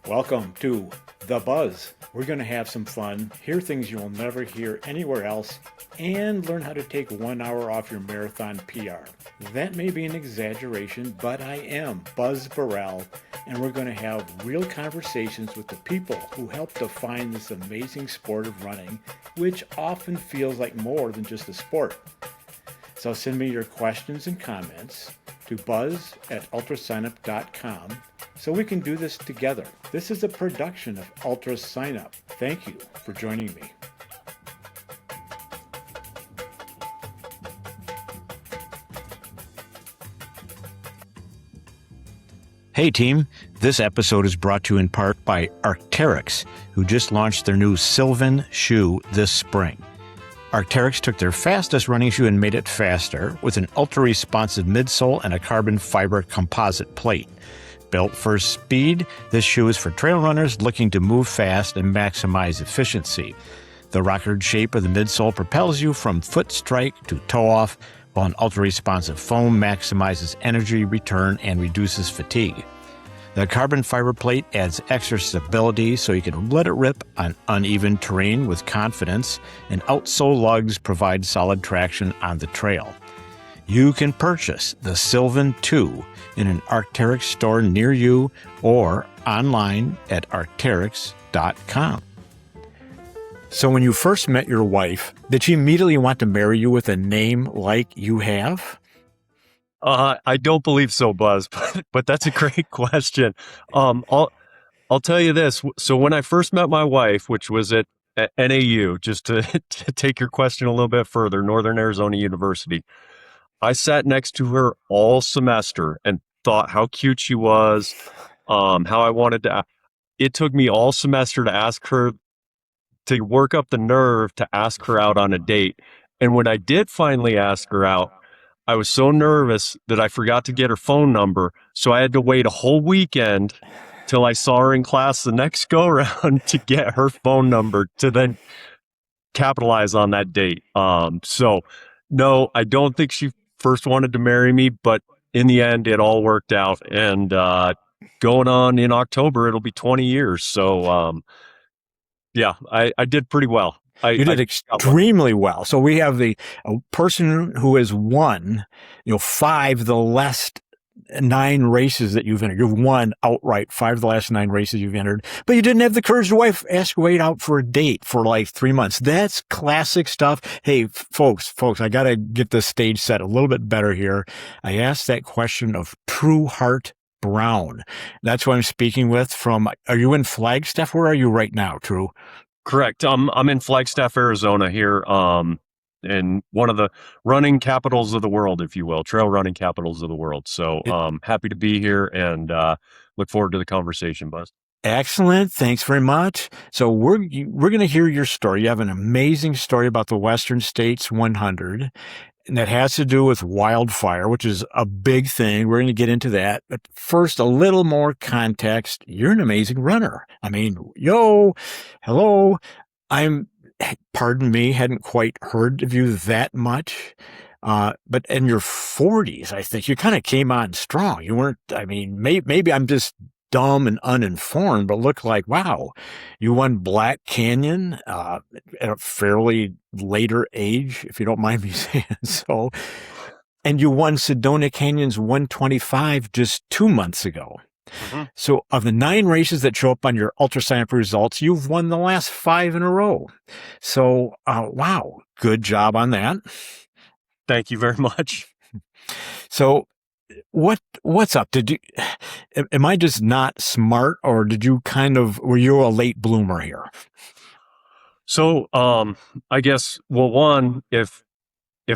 Welcome to The Buzz. We're going to have some fun, hear things you'll never hear anywhere else, and learn how to take 1 hour off your marathon PR. That may be an exaggeration, but I am Buzz Burrell, and we're going to have real conversations with the people who help define this amazing sport of running, which often feels like more than just a sport. So send me your questions and comments to buzz@ultrasignup.com so we can do this together. This is a production of Ultra Sign Up. Thank you for joining me. Hey team, this episode is brought to you in part by Arc'teryx, who just launched their new Sylvan shoe this spring. Arc'teryx took their fastest running shoe and made it faster with an ultra-responsive midsole and a carbon fiber composite plate. Built for speed, this shoe is for trail runners looking to move fast and maximize efficiency. The rockered shape of the midsole propels you from foot strike to toe off, while an ultra-responsive foam maximizes energy return and reduces fatigue. The carbon fiber plate adds extra stability so you can let it rip on uneven terrain with confidence, and outsole lugs provide solid traction on the trail. You can purchase the Sylvan 2 in an Arc'teryx store near you or online at arc'teryx.com. So when you first met your wife, did she immediately want to marry you with a name like you have? I don't believe so, Buzz, but that's a great question. I'll tell you this. So when I first met my wife, which was at NAU, just to take your question a little bit further, Northern Arizona University, I sat next to her all semester and thought how cute she was, how I wanted to. It took me all semester to ask her, to work up the nerve to ask her out on a date. And when I did finally ask her out, I was so nervous that I forgot to get her phone number. So I had to wait a whole weekend till I saw her in class the next go around to get her phone number to then capitalize on that date. So no, I don't think she first wanted to marry me, but in the end, it all worked out. And going on in October, it'll be 20 years. So yeah, I did pretty well. You did extremely well. So we have a person who has won, 5 of the last 9 races that you've entered. You've won outright 5 of the last 9 races you've entered, but you didn't have the courage to ask wait out for a date for like 3 months. That's classic stuff. Hey, folks, I got to get the stage set a little bit better here. I asked that question of Trueheart Brown. That's who I'm speaking with from. Are you in Flagstaff? Where are you right now, True? Correct. I'm in Flagstaff, Arizona here, in one of the running capitals of the world, if you will, trail running capitals of the world. So happy to be here and look forward to the conversation, Buzz. Excellent. Thanks very much. So we're going to hear your story. You have an amazing story about the Western States 100. And that has to do with wildfire, which is a big thing. We're going to get into that. But first, a little more context. You're an amazing runner. I mean, hello. Pardon me, hadn't quite heard of you that much. But in your 40s, I think you kind of came on strong. You weren't, maybe I'm just dumb and uninformed, but look like, wow, you won Black Canyon at a fairly later age, if you don't mind me saying so. And you won Sedona Canyons 125 just 2 months ago. Mm-hmm. So of the 9 races that show up on your Ultra Sign Up results, you've won the last 5 in a row. So, wow, good job on that. Thank you very much. So, what's up? Am I just not smart, or were you a late bloomer here? So, I guess, well, one, if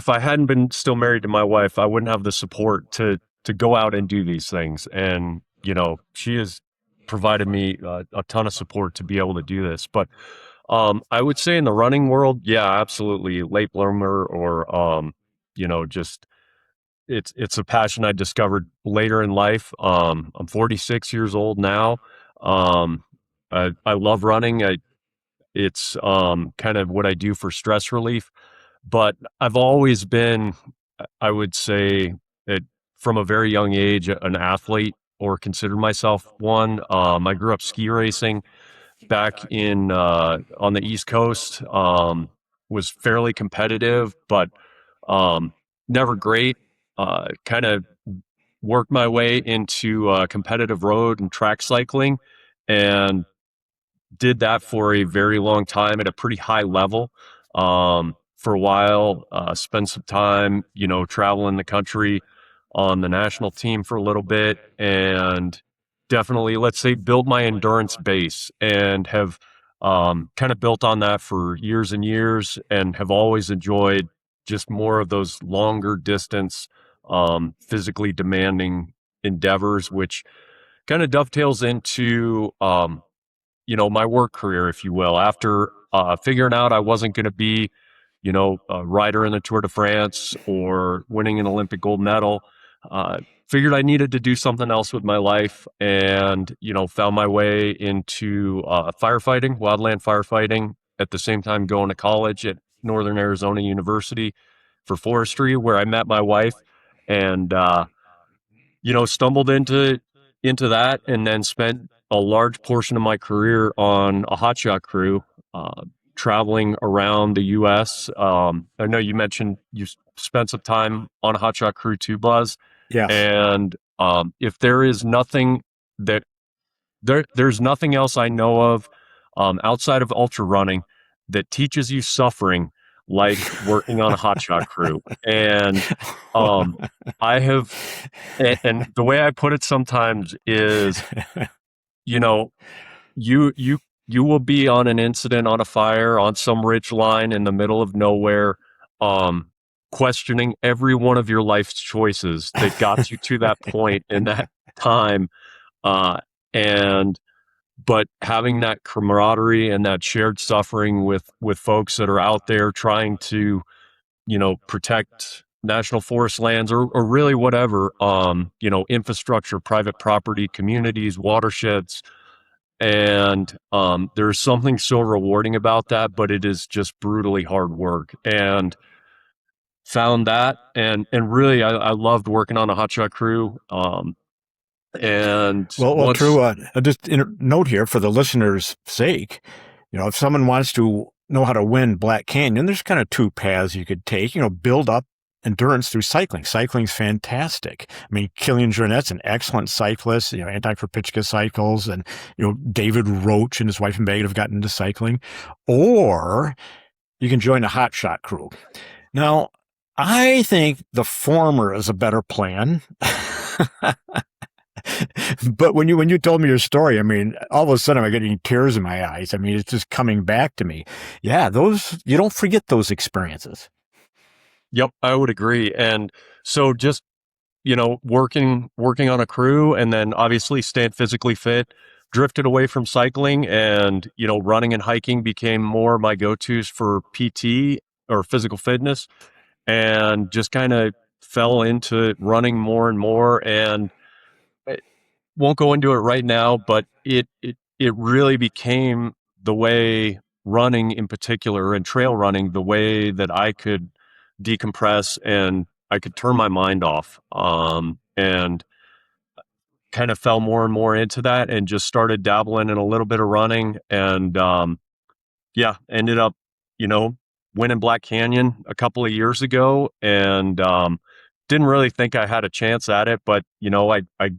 I hadn't been still married to my wife, I wouldn't have the support to go out and do these things. And, she has provided me a ton of support to be able to do this. But, I would say in the running world, yeah, absolutely late bloomer, or, just, it's a passion I discovered later in life. I'm 46 years old now. I love running. It's kind of what I do for stress relief, but I've always been, I would say, from a very young age, an athlete. or consider myself one. I grew up ski racing back in on the East Coast. Was fairly competitive, but never great. Kind of worked my way into competitive road and track cycling, and did that for a very long time at a pretty high level. For a while, spent some time, traveling the country on the national team for a little bit, and definitely, let's say, built my endurance base, and have kind of built on that for years and years, and have always enjoyed just more of those longer distance, physically demanding endeavors, which kind of dovetails into my work career, if you will. After figuring out I wasn't going to be, a rider in the Tour de France or winning an Olympic gold medal, figured I needed to do something else with my life, and, found my way into firefighting, wildland firefighting, at the same time going to college at Northern Arizona University for forestry, where I met my wife, and, stumbled into that, and then spent a large portion of my career on a hotshot crew, traveling around the U.S. I know you mentioned you spent some time on a hotshot crew too, Buzz. Yes. And if there is nothing that there's nothing else I know of outside of ultra running that teaches you suffering like working on a hotshot crew. And I have, and the way I put it sometimes is, you will be on an incident, on a fire, on some ridge line in the middle of nowhere, questioning every one of your life's choices that got you to that point in that time. And but having that camaraderie and that shared suffering with folks that are out there trying to, protect national forest lands, or really whatever, infrastructure, private property, communities, watersheds. And there's something so rewarding about that, but it is just brutally hard work. And found that, and really, I loved working on a hotshot crew. And Well, True. Just note here for the listeners' sake, if someone wants to know how to win Black Canyon, there's kind of two paths you could take. Build up endurance through cycling. Cycling's fantastic. I mean, Killian Jornet's an excellent cyclist. Anti-Kropitschka cycles, and David Roach and his wife and Megan have gotten into cycling. Or you can join a hotshot crew. Now, I think the former is a better plan. But when you told me your story, I mean, all of a sudden I'm getting tears in my eyes. I mean, it's just coming back to me. Yeah, you don't forget those experiences. Yep, I would agree. And so just, working on a crew, and then obviously staying physically fit, drifted away from cycling, and, running and hiking became more my go-tos for PT, or physical fitness, and just kind of fell into running more and more. And I won't go into it right now, but it really became the way, running in particular and trail running, the way that I could decompress and I could turn my mind off, and kind of fell more and more into that, and just started dabbling in a little bit of running, and ended up, winning Black Canyon a couple of years ago, and didn't really think I had a chance at it, but I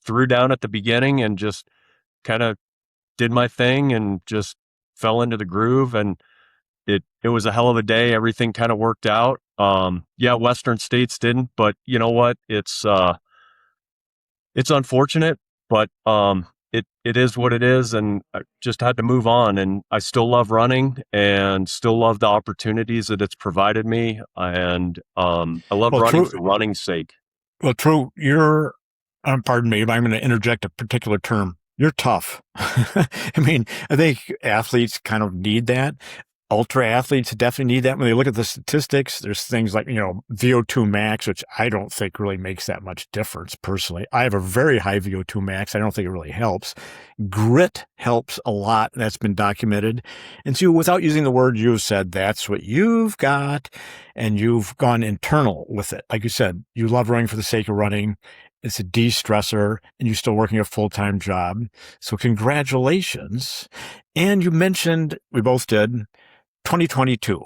threw down at the beginning and just kind of did my thing and just fell into the groove, and it was a hell of a day. Everything kind of worked out. Western states didn't, but you know what? It's unfortunate, but it is what it is, and I just had to move on. And I still love running, and still love the opportunities that it's provided me, and I love running for running's sake. Well, True, you're, pardon me, but I'm going to interject a particular term. You're tough. I mean, I think athletes kind of need that. Ultra athletes definitely need that. When they look at the statistics, there's things like, VO2 max, which I don't think really makes that much difference personally. I have a very high VO2 max. I don't think it really helps. Grit helps a lot. That's been documented. And so without using the word you've said, that's what you've got. And you've gone internal with it. Like you said, you love running for the sake of running. It's a de-stressor, and you're still working a full-time job. So congratulations. And you mentioned, we both did, 2022.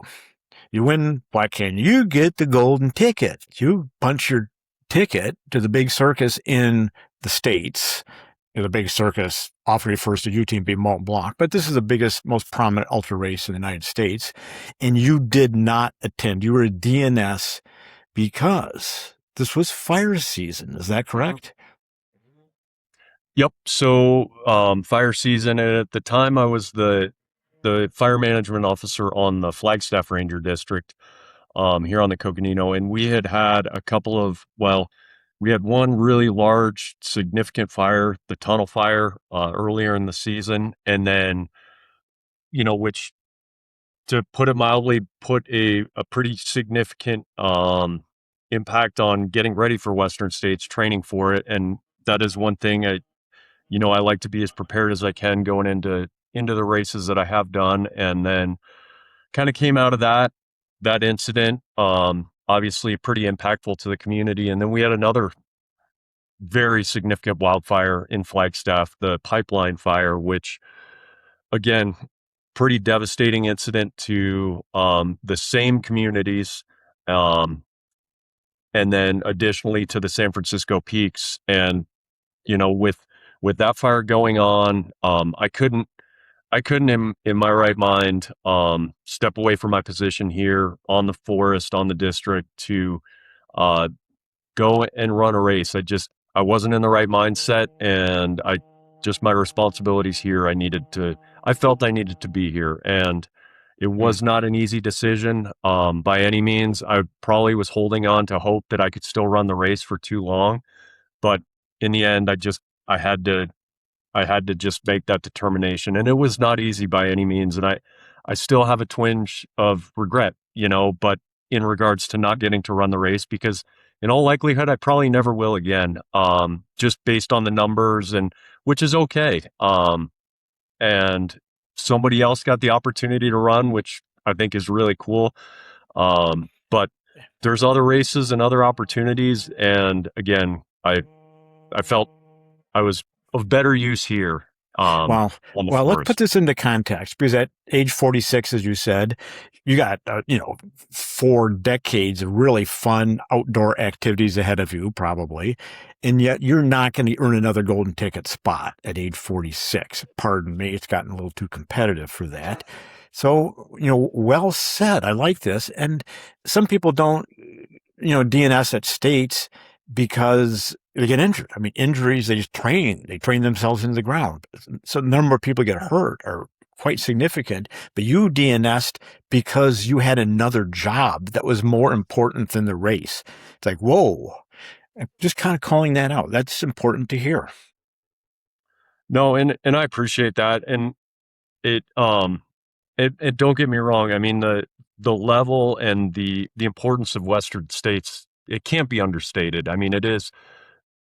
You win Black Canyon. You get the golden ticket. You punch your ticket to the big circus in the States. The big circus often refers to UTMB Mont Blanc, but this is the biggest, most prominent ultra race in the United States. And you did not attend. You were a DNS because this was fire season. Is that correct? Yep. So fire season, and at the time I was the fire management officer on the Flagstaff Ranger District here on the Coconino, and we had a couple of, well, we had one really large, significant fire, the tunnel fire, earlier in the season, and then, which, to put it mildly, put a pretty significant impact on getting ready for Western States, training for it. And that is one thing I like to be as prepared as I can going into the races that I have done. And then kind of came out of that incident, obviously pretty impactful to the community. And then we had another very significant wildfire in Flagstaff, the pipeline fire, which, again, pretty devastating incident to the same communities, and then additionally to the San Francisco peaks. And with that fire going on, I couldn't in my right mind step away from my position here on the forest, on the district, to go and run a race. I wasn't in the right mindset, and my responsibilities here, I felt I needed to be here. And it was not an easy decision by any means. I probably was holding on to hope that I could still run the race for too long, but in the end, I had to just make that determination, and it was not easy by any means. And I still have a twinge of regret, but in regards to not getting to run the race, because in all likelihood, I probably never will again, just based on the numbers, and which is okay. And somebody else got the opportunity to run, which I think is really cool. But there's other races and other opportunities. And again, I felt I was of better use here. Well, let's put this into context, because at age 46, as you said, you got, 4 decades of really fun outdoor activities ahead of you, probably. And yet you're not going to earn another golden ticket spot at age 46. Pardon me. It's gotten a little too competitive for that. So, well said. I like this. And some people don't, DNS at states because they get injured. I mean, injuries, they train themselves into the ground. So the number of people get hurt are quite significant, but you DNS'd because you had another job that was more important than the race. It's like, whoa, I'm just kind of calling that out. That's important to hear. No, and I appreciate that. And it don't get me wrong. I mean, the level and the importance of Western States, it can't be understated. I mean, it is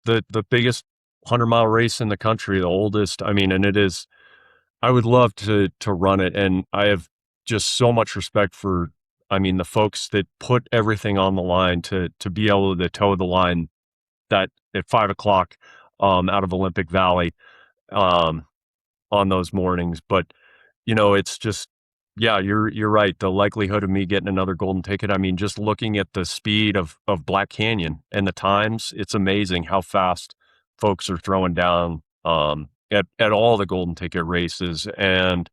the biggest 100-mile race in the country, the oldest. I mean, and it is, I would love to run it. And I have just so much respect for, the folks that put everything on the line to be able to toe the line that at 5:00 out of Olympic Valley on those mornings. But, it's just, yeah, you're right. The likelihood of me getting another golden ticket, just looking at the speed of Black Canyon and the times, it's amazing how fast folks are throwing down at all the golden ticket races. And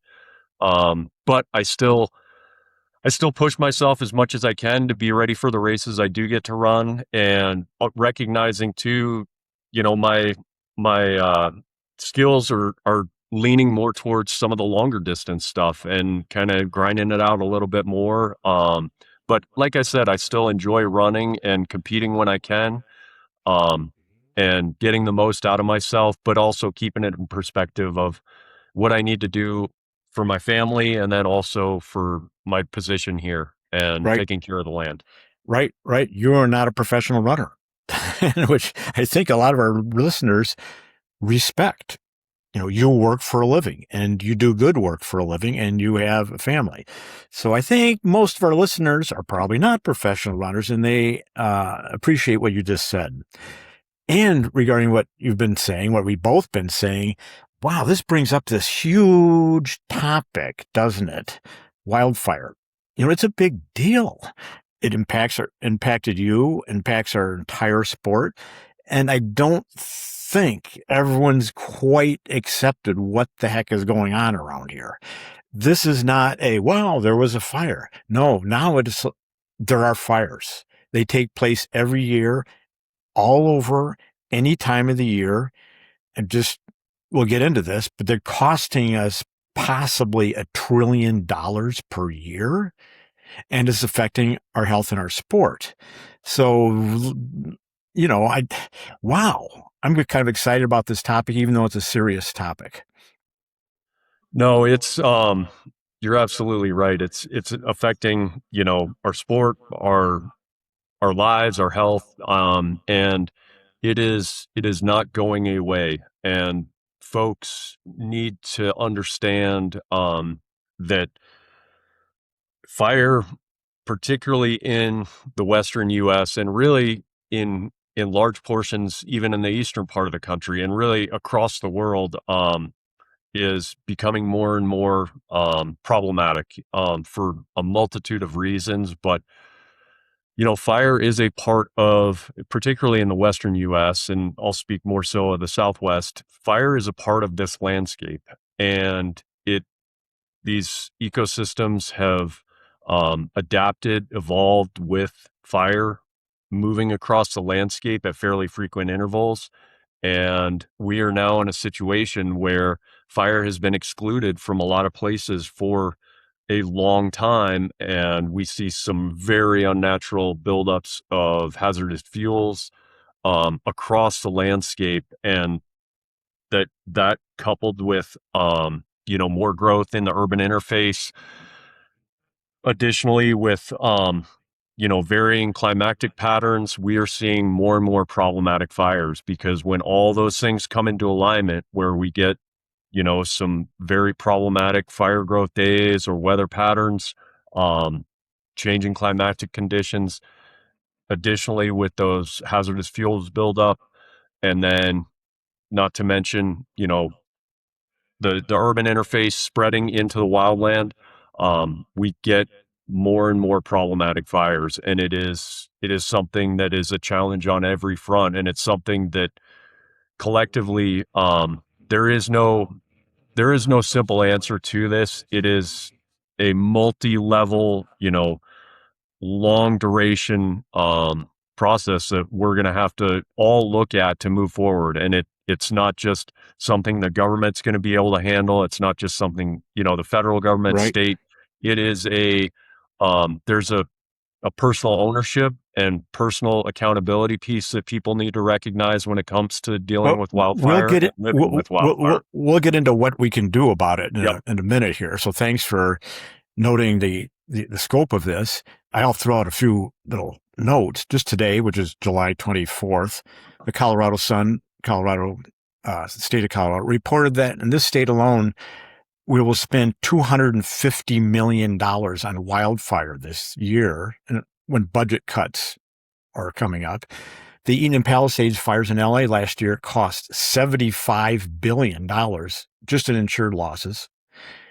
but I still push myself as much as I can to be ready for the races I do get to run, and recognizing too, my skills are leaning more towards some of the longer distance stuff and kind of grinding it out a little bit more. But like I said, I still enjoy running and competing when I can, and getting the most out of myself, but also keeping it in perspective of what I need to do for my family, and then also for my position here and taking care of the land. Right. You're not a professional runner, which I think a lot of our listeners respect. You work for a living, and you do good work for a living, and you have a family. So I think most of our listeners are probably not professional runners, and they appreciate what you just said. And regarding what you've been saying, what we've both been saying, wow, this brings up this huge topic, doesn't it? Wildfire. It's a big deal. It impacted you, impacts our entire sport. And I don't think everyone's quite accepted what the heck is going on around here. This is not wow, there was a fire. No, now there are fires. They take place every year, all over, any time of the year. And we'll get into this, but they're costing us possibly $1 trillion per year, and it's affecting our health and our sport. So, wow, I'm kind of excited about this topic, even though it's a serious topic. No, it's you're absolutely right. It's affecting, our sport, our lives, our health, and it is not going away. And folks need to understand that fire, particularly in the western U.S. and really in large portions, even in the eastern part of the country, and really across the world, is becoming more and more problematic for a multitude of reasons. But fire is a part of, particularly in the western U.S., and I'll speak more so of the Southwest. Fire is a part of this landscape, and these ecosystems have adapted, evolved with fire moving across the landscape at fairly frequent intervals. And we are now in a situation where fire has been excluded from a lot of places for a long time. And we see some very unnatural buildups of hazardous fuels across the landscape. And that coupled with, more growth in the urban interface. Additionally, with varying climatic patterns, we are seeing more and more problematic fires, because when all those things come into alignment, where we get some very problematic fire growth days or weather patterns, changing climatic conditions, additionally with those hazardous fuels buildup, and then not to mention the urban interface spreading into the wildland, we get more and more problematic fires. And it is something that is a challenge on every front. And it's something that collectively, there is no simple answer to this. It is a multi-level, long duration process that we're going to have to all look at to move forward. And it's not just something the government's going to be able to handle. It's not just something, the federal government, Right. state. It is there's a personal ownership and personal accountability piece that people need to recognize when it comes to dealing with wildfire and living with wildfire. We'll get into what we can do about it Yep. in a minute here. So thanks for noting the scope of this. I'll throw out a few little notes. Just today, which is July 24th, the Colorado Sun, state of Colorado, reported that in this state alone, we will spend $250 million on wildfire this year, and when budget cuts are coming up. The Eden and Palisades fires in LA last year cost $75 billion just in insured losses.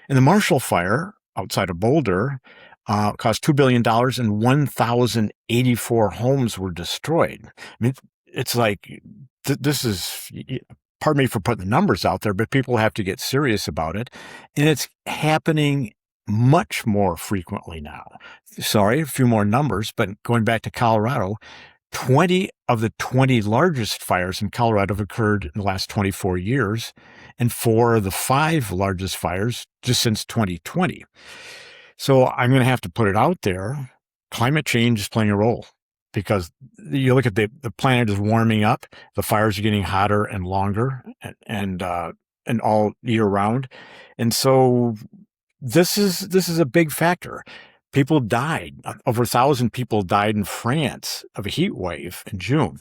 And the Marshall Fire outside of Boulder cost $2 billion and 1,084 homes were destroyed. I mean, it's like, this is, pardon me for putting the numbers out there, but people have to get serious about it. And it's happening much more frequently now. Sorry, a few more numbers, but going back to Colorado, 20 of the 20 largest fires in Colorado have occurred in the last 24 years, and 4 of the 5 largest fires just since 2020. So I'm going to have to put it out there. Climate change is playing a role, because you look at the planet is warming up, the fires are getting hotter and longer and all year round. And so this is a big factor. People died. Over 1,000 people died in France of a heat wave in June.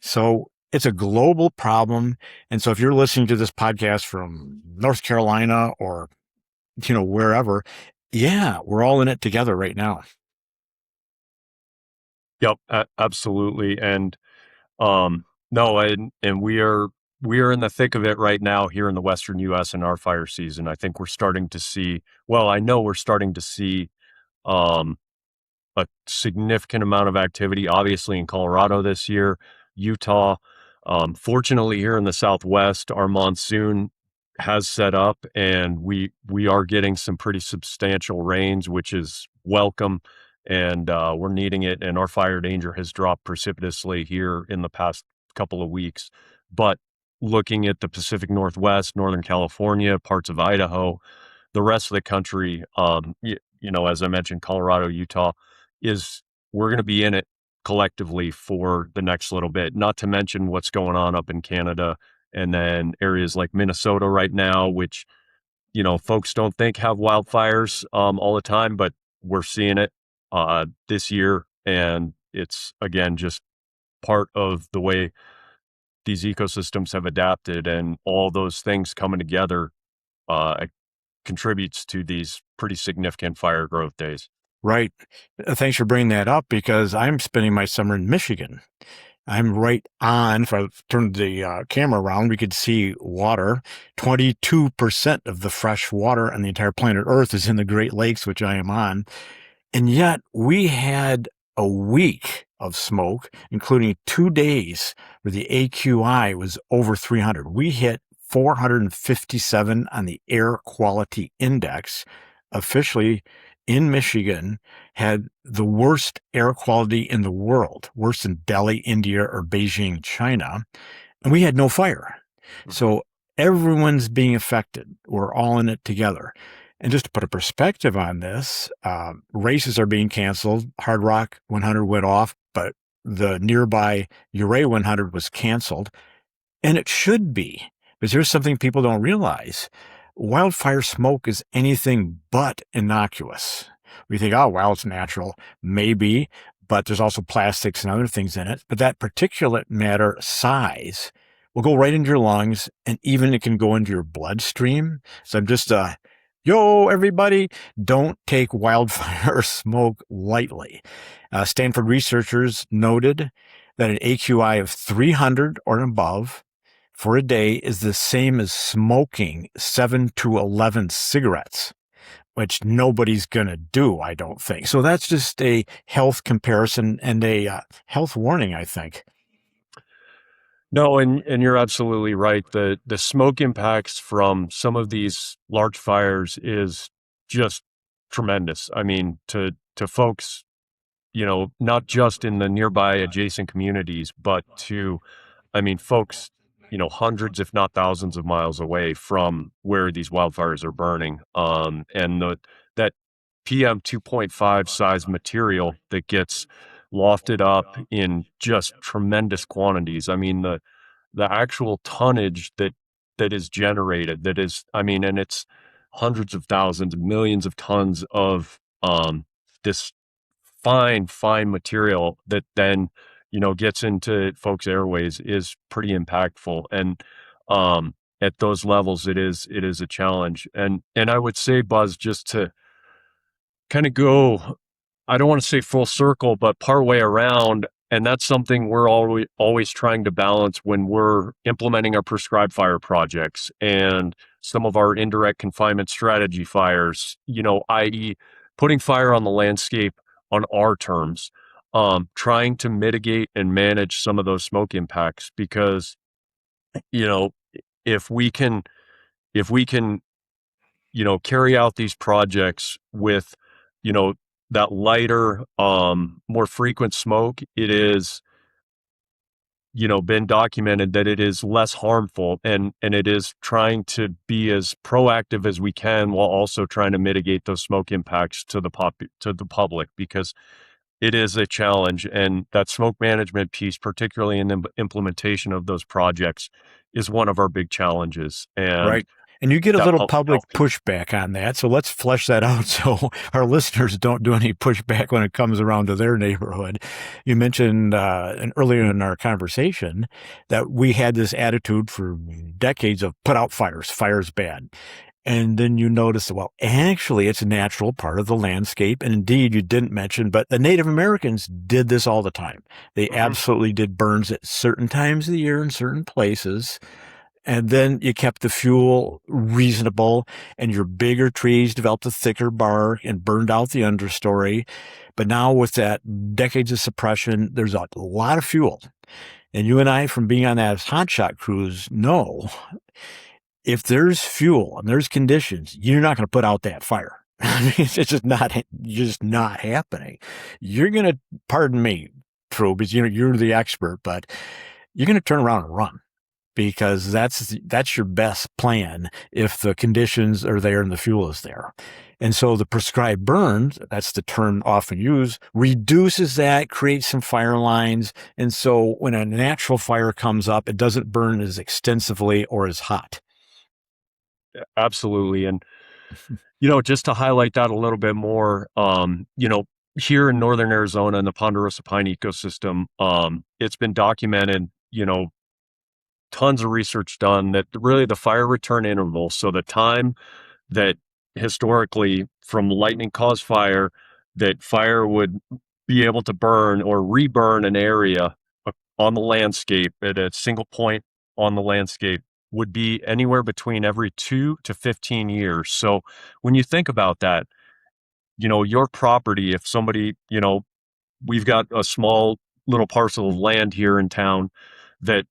So it's a global problem. And so if you're listening to this podcast from North Carolina or, wherever, yeah, we're all in it together right now. Yep, absolutely. And No, and we are in the thick of it right now here in the Western U.S. in our fire season. I think we're starting to see. Well, I know we're starting to see um, a significant amount of activity, obviously in Colorado this year, Utah. Fortunately, here in the Southwest, our monsoon has set up, and we are getting some pretty substantial rains, which is welcome, and we're needing it. And our fire danger has dropped precipitously here in the past couple of weeks. But looking at the Pacific Northwest, Northern California, parts of Idaho, the rest of the country, as I mentioned, Colorado, Utah, is we're going to be in it collectively for the next little bit, not to mention what's going on up in Canada and then areas like Minnesota right now, which, folks don't think have wildfires all the time, but we're seeing it this year. And it's, again, just part of the way these ecosystems have adapted, and all those things coming together contributes to these pretty significant fire growth days. Right. Thanks for bringing that up because I'm spending my summer in Michigan. I'm right on. If I turned the camera around, we could see water. 22% of the fresh water on the entire planet Earth is in the Great Lakes, which I am on. And yet we had a week of smoke, including 2 days where the AQI was over 300. We hit 457 on the air quality index. Officially in Michigan, had the worst air quality in the world, worse than Delhi, India, or Beijing, China. And we had no fire. So everyone's being affected. We're all in it together. And just to put a perspective on this, races are being canceled. Hard Rock 100 went off, but the nearby Uray 100 was canceled. And it should be, because here's something people don't realize. Wildfire smoke is anything but innocuous. We think, oh, well, it's natural. Maybe, but there's also plastics and other things in it. But that particulate matter size will go right into your lungs, and even it can go into your bloodstream. So I'm just, yo, everybody, don't take wildfire smoke lightly. Stanford researchers noted that an AQI of 300 or above for a day is the same as smoking 7 to 11 cigarettes, which nobody's going to do, I don't think. So that's just a health comparison and a health warning, I think. No, and you're absolutely right. The smoke impacts from some of these large fires is just tremendous. I mean, to folks, not just in the nearby adjacent communities, but to, folks, hundreds, if not thousands of miles away from where these wildfires are burning. And that PM 2.5 size material that gets lofted up in just tremendous quantities. I mean, the actual tonnage that is generated, and it's hundreds of thousands, millions of tons of this fine material that then gets into folks' airways is pretty impactful. And at those levels, it is a challenge. And I would say, Buzz, just to kind of go, I don't want to say full circle, but partway around. And that's something we're always trying to balance when we're implementing our prescribed fire projects and some of our indirect confinement strategy fires, i.e. putting fire on the landscape on our terms, trying to mitigate and manage some of those smoke impacts, because, if we can, carry out these projects with, that lighter, more frequent smoke, it is, been documented that it is less harmful, and it is trying to be as proactive as we can while also trying to mitigate those smoke impacts to the public, because it is a challenge. And that smoke management piece, particularly in the implementation of those projects, is one of our big challenges. And right. And you get a little public pushback on that. So let's flesh that out so our listeners don't do any pushback when it comes around to their neighborhood. You mentioned earlier in our conversation that we had this attitude for decades of put out fires. Fire's bad. And then you notice, well, actually, it's a natural part of the landscape. And indeed, you didn't mention, but the Native Americans did this all the time. They absolutely did burns at certain times of the year in certain places. And then you kept the fuel reasonable, and your bigger trees developed a thicker bark and burned out the understory. But now with that decades of suppression, there's a lot of fuel. And you and I, from being on that hotshot cruise, know if there's fuel and there's conditions, you're not going to put out that fire. It's just not happening. You're going to, pardon me, True, because you're the expert, but you're going to turn around and run, because that's your best plan if the conditions are there and the fuel is there. And so the prescribed burn, that's the term often used, reduces that, creates some fire lines. And so when a natural fire comes up, it doesn't burn as extensively or as hot. Absolutely. And, just to highlight that a little bit more, here in northern Arizona in the ponderosa pine ecosystem, it's been documented, tons of research done that really the fire return interval, so the time that historically from lightning caused fire, that fire would be able to burn or reburn an area on the landscape at a single point on the landscape would be anywhere between every 2 to 15 years. So when you think about that, your property, if somebody, we've got a small little parcel of land here in town that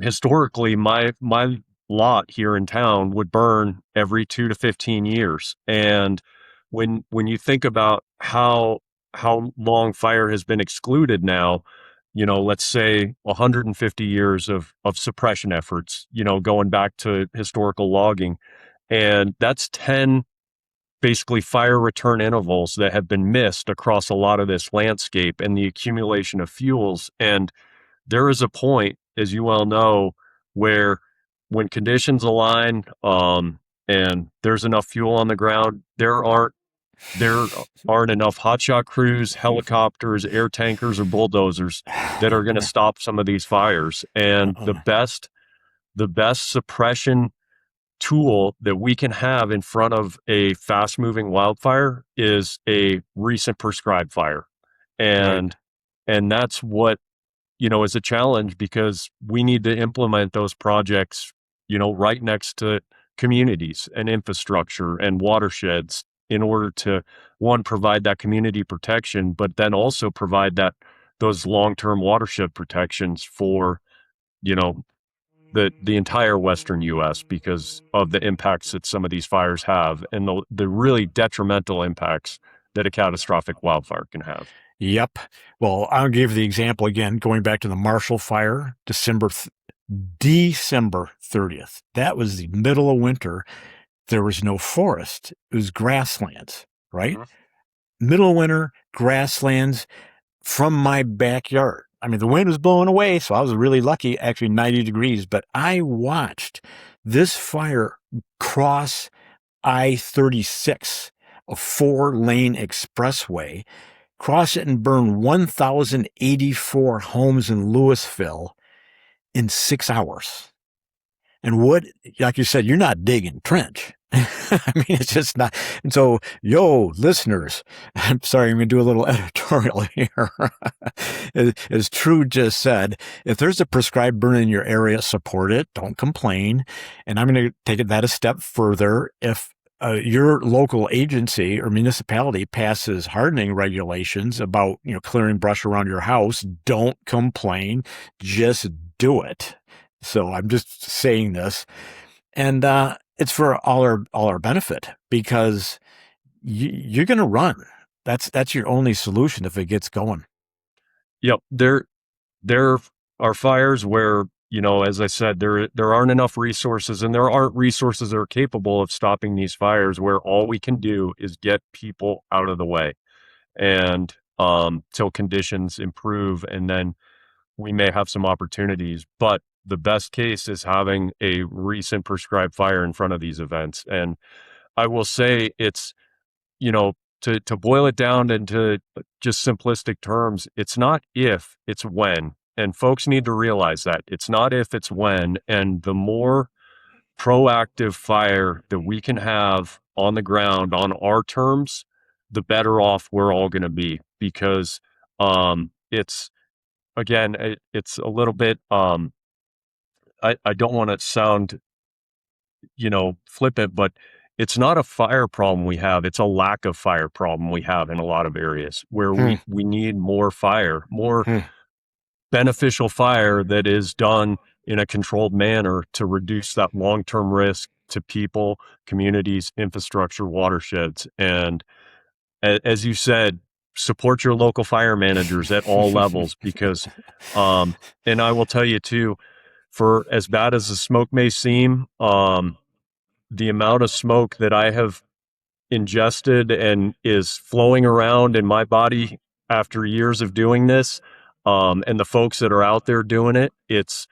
historically my lot here in town would burn every 2 to 15 years. And when you think about how long fire has been excluded now, let's say 150 years of suppression efforts, going back to historical logging, and that's 10 basically fire return intervals that have been missed across a lot of this landscape and the accumulation of fuels. And there is a point, as you well know, where when conditions align, and there's enough fuel on the ground, there aren't enough hotshot crews, helicopters, air tankers, or bulldozers that are going to stop some of these fires. And the best suppression tool that we can have in front of a fast moving wildfire is a recent prescribed fire. And that's what is a challenge, because we need to implement those projects, right next to communities and infrastructure and watersheds in order to, one, provide that community protection, but then also provide those long-term watershed protections for, the entire Western U.S. because of the impacts that some of these fires have and the really detrimental impacts that a catastrophic wildfire can have. Yep. Well, I'll give the example again, going back to the Marshall Fire, December 30th. That was the middle of winter. There was no forest. It was grasslands, right? Mm-hmm. Middle of winter, grasslands from my backyard. I mean, the wind was blowing away, so I was really lucky, actually 90 degrees, but I watched this fire cross I-36, a 4-lane expressway, cross it and burn 1,084 homes in Louisville in 6 hours. And like you said, you're not digging trench. I mean, it's just not. And so, listeners, I'm sorry, I'm going to do a little editorial here. As True just said, if there's a prescribed burn in your area, support it. Don't complain. And I'm going to take that a step further. If your local agency or municipality passes hardening regulations about, clearing brush around your house, don't complain. Just do it. So I'm just saying this. And it's for all our benefit, because you're going to run. That's your only solution if it gets going. Yep. There are fires where, as I said, there aren't enough resources, and there aren't resources that are capable of stopping these fires, where all we can do is get people out of the way and till conditions improve, and then we may have some opportunities. But the best case is having a recent prescribed fire in front of these events. And I will say it's, to boil it down into just simplistic terms, it's not if, it's when. And folks need to realize that it's not if, it's when. And the more proactive fire that we can have on the ground on our terms, the better off we're all going to be, because it's again, it's a little bit, I don't want to sound, flippant, but it's not a fire problem we have. It's a lack of fire problem we have in a lot of areas where Hmm. we need more fire, more Hmm. beneficial fire that is done in a controlled manner to reduce that long-term risk to people, communities, infrastructure, watersheds. And as you said, support your local fire managers at all levels, because, and I will tell you too, for as bad as the smoke may seem, the amount of smoke that I have ingested and is flowing around in my body after years of doing this, and the folks that are out there doing it, it's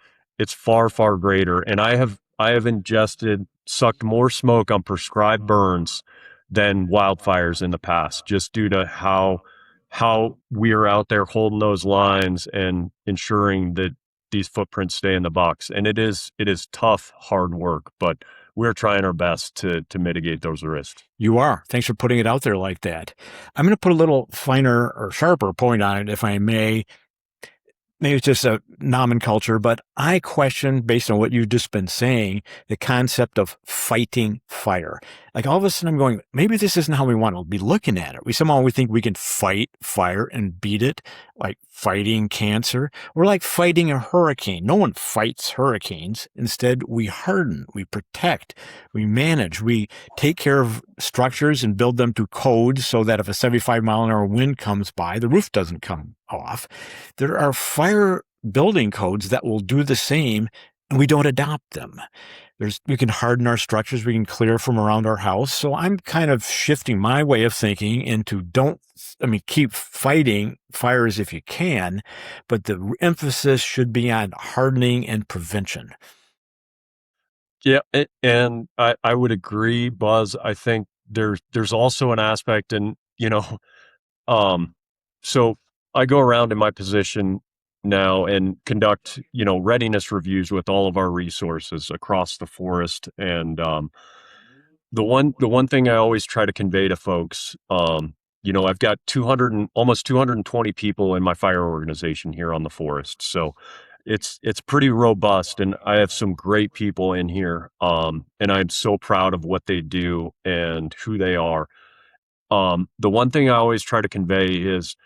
far, far greater. And I have sucked more smoke on prescribed burns than wildfires in the past, just due to how we are out there holding those lines and ensuring that these footprints stay in the box. And it is tough, hard work, but we're trying our best to mitigate those risks. You are. Thanks for putting it out there like that. I'm going to put a little finer or sharper point on it, if I may. Maybe it's just a nomenclature, but I question, based on what you've just been saying, the concept of fighting fire. Like all of a sudden I'm going, maybe this isn't how we want to be looking at it. We think we can fight fire and beat it, like fighting cancer. We're like fighting a hurricane. No one fights hurricanes. Instead, we harden, we protect, we manage, we take care of structures and build them to codes so that if a 75-mile-an-hour wind comes by, the roof doesn't come off. There are fire building codes that will do the same, and we don't adopt them. We can harden our structures, we can clear from around our house. So I'm kind of shifting my way of thinking into keep fighting fires if you can, but the emphasis should be on hardening and prevention. Yeah, and I would agree, Buzz. I think there's also an aspect, and um, so I go around in my position now and conduct readiness reviews with all of our resources across the forest. And the one thing I always try to convey to folks, I've got almost 220 people in my fire organization here on the forest, so it's pretty robust, and I have some great people in here, and I'm so proud of what they do and who they are. The one thing I always try to convey is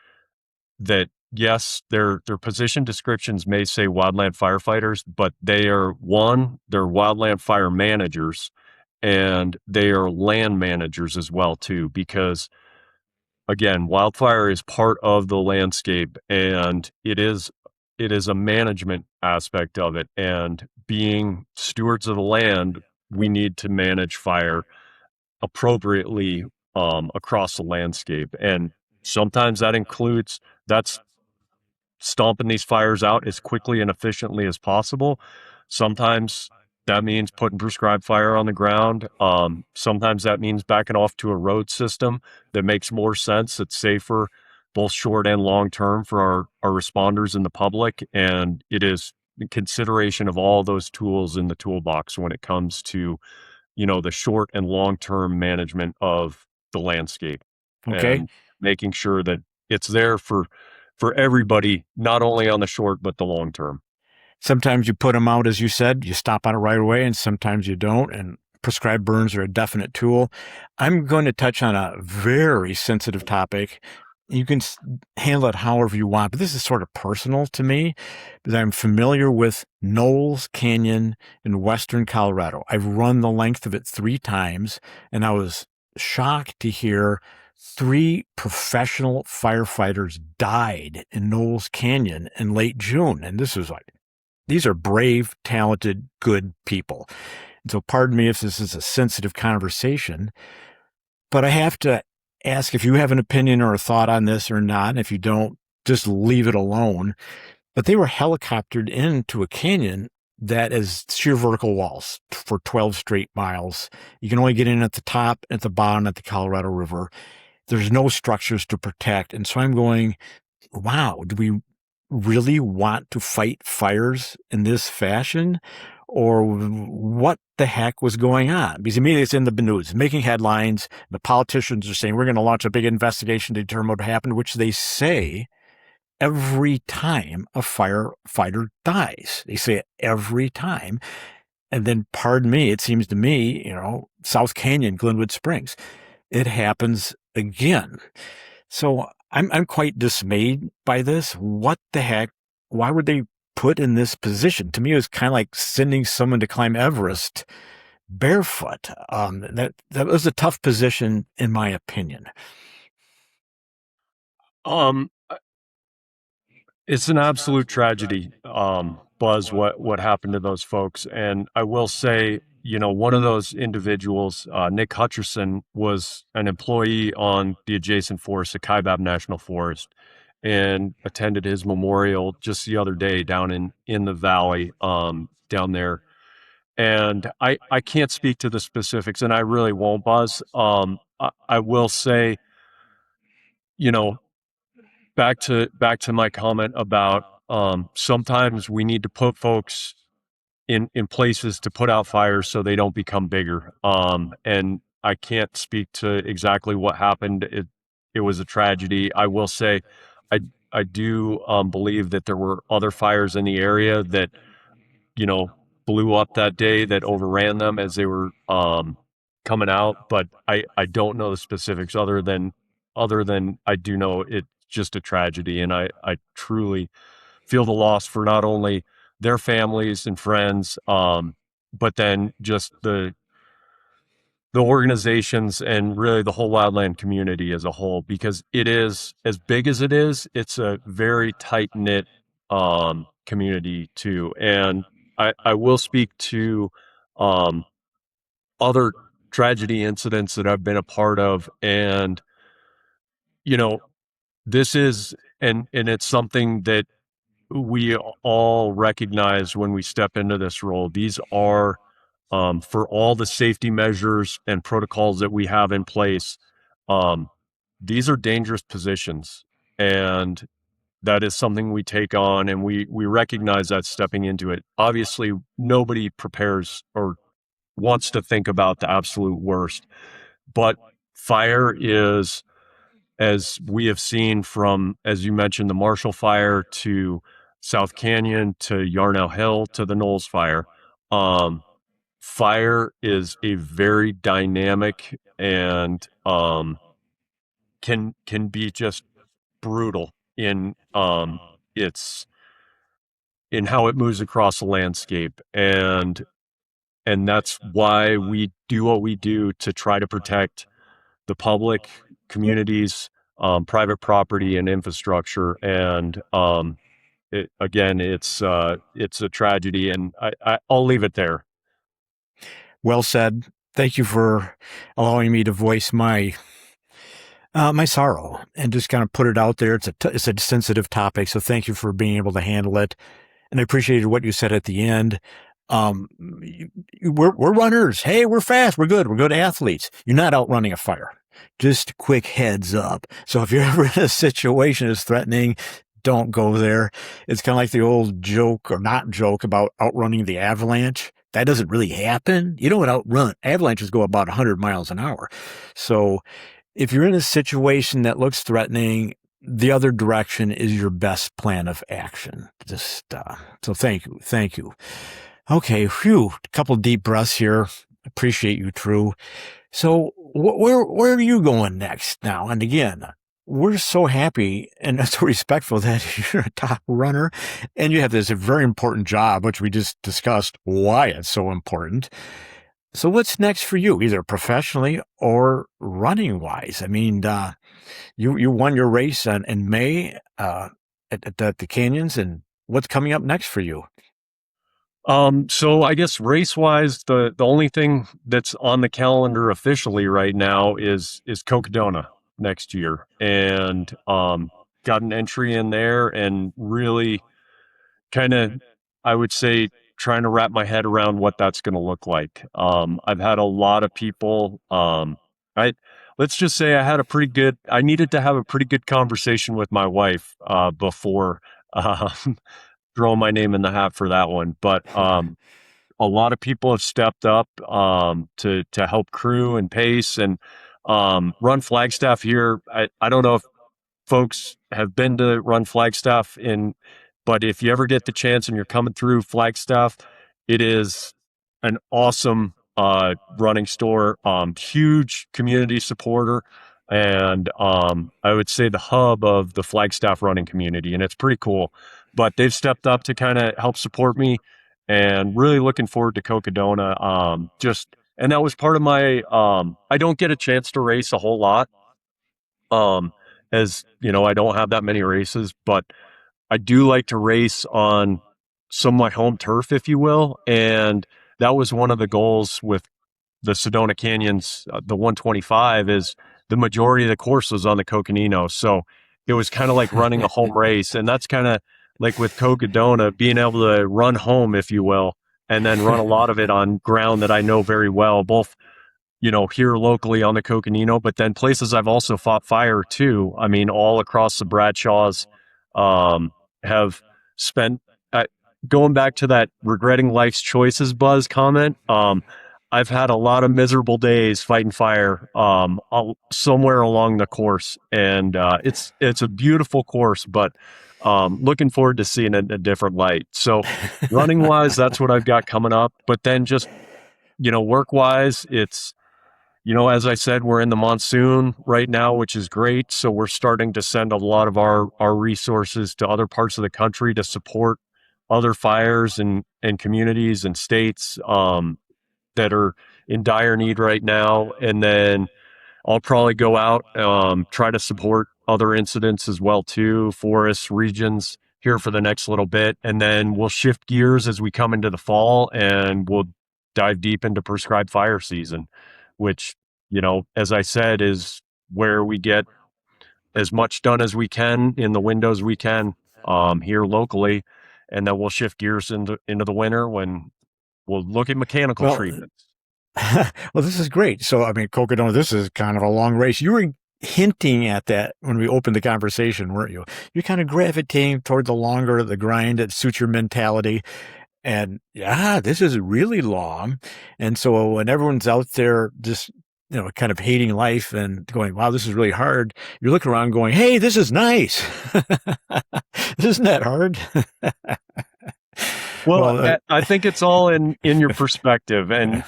that yes, their position descriptions may say wildland firefighters, but they're wildland fire managers, and they are land managers as well too, because again, wildfire is part of the landscape, and it is a management aspect of it. And being stewards of the land, we need to manage fire appropriately across the landscape. And sometimes that's stomping these fires out as quickly and efficiently as possible. Sometimes that means putting prescribed fire on the ground. Sometimes that means backing off to a road system that makes more sense. It's safer, both short and long term, for our responders and the public. And it is the consideration of all those tools in the toolbox when it comes to, the short and long term management of the landscape, Okay. and making sure that it's there for everybody, not only on the short, but the long term. Sometimes you put them out, as you said, you stop on it right away, and sometimes you don't. And prescribed burns are a definite tool. I'm going to touch on a very sensitive topic. You can handle it however you want, but this is sort of personal to me because I'm familiar with Knowles Canyon in western Colorado. I've run the length of it 3 times, and I was shocked to hear 3 professional firefighters died in Knowles Canyon in late June. And these are brave, talented, good people. And so pardon me if this is a sensitive conversation, but I have to ask if you have an opinion or a thought on this or not. And if you don't, just leave it alone. But they were helicoptered into a canyon that is sheer vertical walls for 12 straight miles. You can only get in at the top, at the bottom, at the Colorado River. There's no structures to protect. And so I'm going, wow, do we really want to fight fires in this fashion? or what the heck was going on. Because immediately it's in the news, making headlines. The politicians are saying, we're going to launch a big investigation to determine what happened, which they say every time a firefighter dies. They say it every time. And then, pardon me, it seems to me, South Canyon, Glenwood Springs, it happens again. So I'm quite dismayed by this. What the heck? Why were they put in this position? To me, it was kind of like sending someone to climb Everest barefoot. That was a tough position, in my opinion. Um, it's an absolute tragedy, Buzz, what happened to those folks. And I will say, one of those individuals, Nick Hutcherson, was an employee on the adjacent forest, the Kaibab National Forest, and attended his memorial just the other day down in the valley, down there. And I can't speak to the specifics, and I really won't, Buzz. I will say, you know, back to my comment about sometimes we need to put folks in places to put out fires so they don't become bigger. And I can't speak to exactly what happened. It was a tragedy. I will say, I I do believe that there were other fires in the area that you know blew up that day that overran them as they were coming out. But I don't know the specifics other than I do know it's just a tragedy, and I truly feel the loss for not only their families and friends, but then just the organizations and really the whole wildland community as a whole, because it is as big as it is. It's a very tight knit community too, and I will speak to um, other tragedy incidents that I've been a part of, and you know this is and it's something that we all recognize when we step into this role. These are, for all the safety measures and protocols that we have in place, um, these are dangerous positions. And that is something we take on, and we recognize that stepping into it. Obviously, nobody prepares or wants to think about the absolute worst, but fire is, as we have seen from, as you mentioned, the Marshall Fire to South Canyon to Yarnell Hill to the Knowles Fire. Um, Fire is a very dynamic and can be just brutal in its in how it moves across the landscape, and that's why we do what we do to try to protect the public, communities, private property, and infrastructure. And again, it's a tragedy, and I'll leave it there. Well said. Thank you for allowing me to voice my sorrow and just kind of put it out there. It's a sensitive topic, so thank you for being able to handle it. And I appreciated what you said at the end. We're runners. Hey, we're fast. We're good athletes. You're not outrunning a fire. Just a quick heads up. So if you're ever in a situation that's threatening, don't go there. It's kind of like the old joke or not joke about outrunning the avalanche. That doesn't really happen. You don't outrun. Avalanches go about 100 miles an hour. So if you're in a situation that looks threatening, the other direction is your best plan of action. So thank you. Okay, a couple deep breaths here. Appreciate you, True. So where are you going next now? And again, we're so happy and so respectful that you're a top runner and you have this very important job, which we just discussed why it's so important. So what's next for you, either professionally or running wise? I mean, you won your race in May at the Canyons, and what's coming up next for you? So I guess race wise, the only thing that's on the calendar officially right now is Coconino next year, and got an entry in there, and really kind of, I would say, trying to wrap my head around what that's going to look like. I've had a lot of people. I Let's just say I needed to have a pretty good conversation with my wife before throwing my name in the hat for that one. But a lot of people have stepped up to help crew and pace and run Flagstaff here. I don't know if folks have been to run Flagstaff but if you ever get the chance and you're coming through Flagstaff, it is an awesome running store, huge community supporter, and I would say the hub of the Flagstaff running community, and it's pretty cool. But they've stepped up to kind of help support me, and really looking forward to Coconino. And that was part of my. I don't get a chance to race a whole lot, as you know, I don't have that many races, but I do like to race on some of my home turf, if you will. And that was one of the goals with the Sedona Canyons, the 125, is the majority of the course was on the Coconino. So it was kind of like running a home race. And that's kind of like with Coconino, being able to run home, if you will, and then run a lot of it on ground that I know very well, both, you know, here locally on the Coconino, but then places I've also fought fire too. I mean, all across the Bradshaws, have spent, going back to that regretting life's choices Buzz comment. I've had a lot of miserable days fighting fire, somewhere along the course, and it's a beautiful course, but looking forward to seeing it in a different light. So running wise, that's what I've got coming up. But then just, you know, work wise, it's, you know, as I said, we're in the monsoon right now, which is great. So we're starting to send a lot of our resources to other parts of the country to support other fires and communities and states that are in dire need right now. And then I'll probably go out, try to support other incidents as well too, forests, regions here for the next little bit. And then we'll shift gears as we come into the fall, and we'll dive deep into prescribed fire season, which, you know, as I said, is where we get as much done as we can in the windows we can here locally. And then we'll shift gears into the winter when we'll look at mechanical treatments. Well, this is great. So, I mean, Coconino, this is kind of a long race. You were hinting at that when we opened the conversation, weren't you? You're kind of gravitating toward the grind that suits your mentality. And yeah, this is really long. And so when everyone's out there just, you know, kind of hating life and going, wow, this is really hard, you're looking around going, hey, this is nice. Isn't that hard? Well, I think it's all in your perspective. And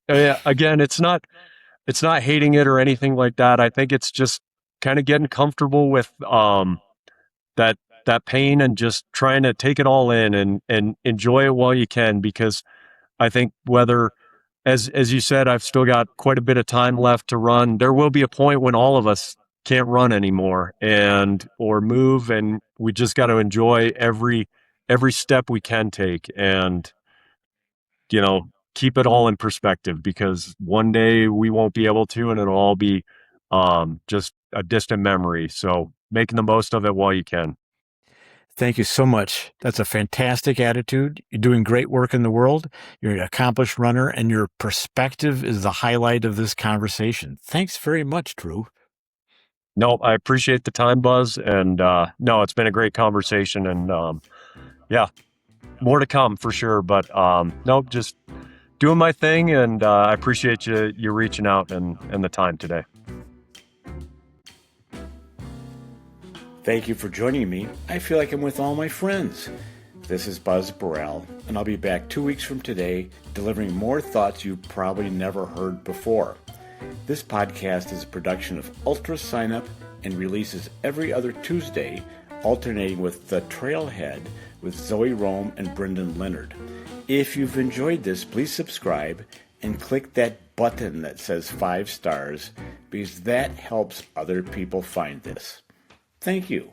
again, it's not hating it or anything like that. I think it's just kind of getting comfortable with that pain and just trying to take it all in and enjoy it while you can, because I think whether, as you said, I've still got quite a bit of time left to run. There will be a point when all of us can't run anymore or move, and we just got to enjoy every step we can take, and, you know, keep it all in perspective, because one day we won't be able to, and it'll all be just a distant memory. So making the most of it while you can. Thank you so much. That's a fantastic attitude. You're doing great work in the world. You're an accomplished runner, and your perspective is the highlight of this conversation. Thanks very much, Drew. No, I appreciate the time, Buzz. And no, it's been a great conversation, and yeah, more to come for sure. But no, just doing my thing, and I appreciate you reaching out and the time today. Thank you for joining me. I feel like I'm with all my friends. This is Buzz Burrell, and I'll be back 2 weeks from today, delivering more thoughts you've probably never heard before. This podcast is a production of Ultra Sign Up and releases every other Tuesday, alternating with The Trailhead with Zoe Rome and Brendan Leonard. If you've enjoyed this, please subscribe and click that button that says 5 stars, because that helps other people find this. Thank you.